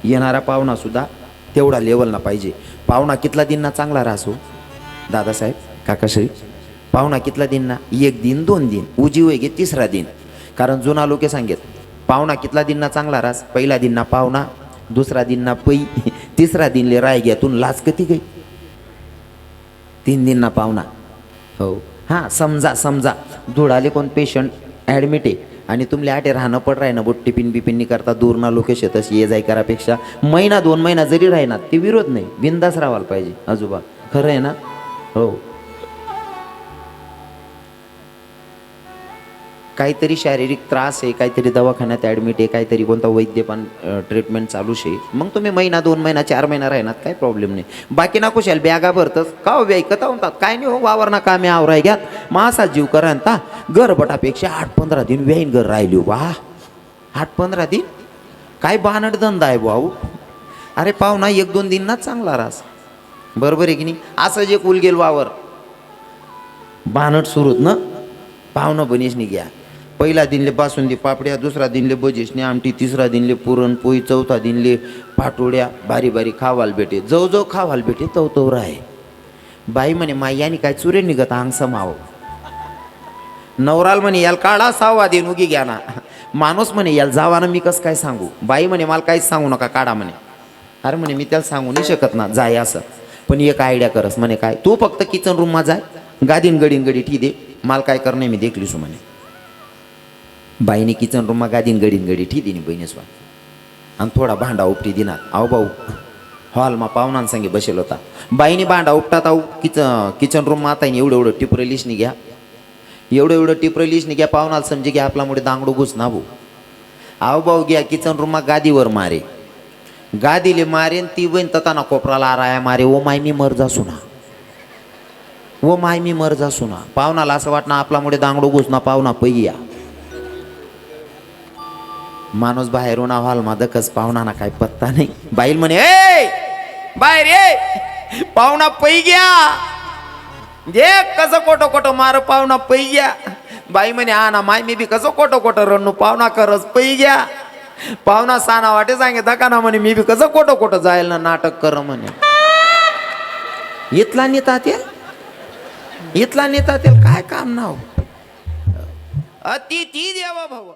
येणारा पाहुणा सुद्धा तेवढा लेवलना पाहिजे. पाहुणा कितला दिनना चांगला राहसो दादासाहेब काकाश्री, पाहुणा कितला दिनना, 1 दिन 2 दिन उजीव गे 3रा दिन. कारण जुना लोके सांगेत पाहुणा कितला दिनना चांगला रास, पहिला दिनना पाहुणा, 2रा दिनना पै, 3रा दिनले राय घ्यातून लाच कती गई, 3 दिनना पाहुणा. हो हां, समजा धुळाले कोण पेशंट ॲडमिट आहे आणि तुमले आटे राहणं पड राही ना, बोट टिफिन बिपिननी करता दूरना लोके शेतस ये जाय करापेक्षा महिना 2 महिना जरी राहिना ते विरोध नाही, बिंदास राहायला पाहिजे आजोबा. खरं आहे ना. हो, काहीतरी शारीरिक त्रास आहे, काहीतरी दवाखान्यात ॲडमिट आहे, काहीतरी कोणता वैद्यपान ट्रीटमेंट चालू शे, मग तुम्ही महिना 2 महिना 4 महिना राहणार काय प्रॉब्लेम नाही. बाकी ना कुशाल बॅगा भरतच का हो, कथा म्हणतात काय नाही हो, वावर ना कामे आवराय घ्यात मासा जीव करा घर बटापेक्षा 8-15 दिन व्याईन घर राहिली. वा 8-15 दिन काय बानट धंदा आहे भाऊ. अरे पाहुणा 1-2 दिन ना चांगला रास, बरोबर आहे की नाही. असं जे कुल गेल वावर बानट सुरूत ना, पाहुणं बनीसनी घ्या. पहिला दिनले बासुंदी पापड्या, 2रा दिनले बजेशने आमटी, 3रा दिनले पुरणपोळी, 4था दिनले पाटोड्या, बारी बारी खावाल भेटे, जव खावाल भेटे तव राहे. बाई म्हणे माई यानी काय चुरे निघत अंग समाव. नवराल म्हणे याला काढा 6वा दिन उगी घ्या ना. माणूस म्हणे याला जावाना मी कसं काय सांगू. बाई म्हणे मला काहीच सांगू नका काढा म्हणे. अरे म्हणे मी त्याला सांगू नाही शकत ना जाय असं, पण एक आयडिया करस म्हणे काय, तू फक्त किचन रूममा जाय, गादीन गडी ठी दे, मला काय करणे मी देखलीसू म्हणे. बाईने किचन रूममा गादीन गडी ठी दिनी बहिणीसवा आणि थोडा भांडा उपटी दिनात. आहो भाऊ हॉलमा पाहुणांसंगे बसेल होता. बाईने भांडा उपटात आहो किचन रूममा आता एवढं टिपरं लिशनी घ्या, एवढं टिपरं लिशनी घ्या, पाहुणाला समजे घ्या आपल्यामुळे दांगडू घुस ना भाऊ. आहो भाऊ घ्या किचन रूममा गादीवर मारे, गादीले मारेन ती बहीण तताना कोपराला आराया मारे, ओ माय मी मर जा सुना, ओ माय मी मर जा सुना. पाहुणाला असं वाटणं आपल्यामुळे दांगडू घुस ना, पाहुणा पैया. माणूस बाहेरून हॉलमा दकस, पाहुणा काय पत्ता नाही. बाईल म्हणे ए बाहेर ये, पाहुणा पै घ्या, जे कसं कोटो मार पाहुणा पै घ्या. बाई म्हणे हा ना माय मी बी कसं कोटो रन्नू, पाहुणा करस पै घ्या. पाहुणा साना वाटे सांगे दका ना म्हणे मी बी कसं कोटो जायल ना नाटक कर म्हणे. इथला नेता काय काम नाव, अतिथी देवा भाऊ.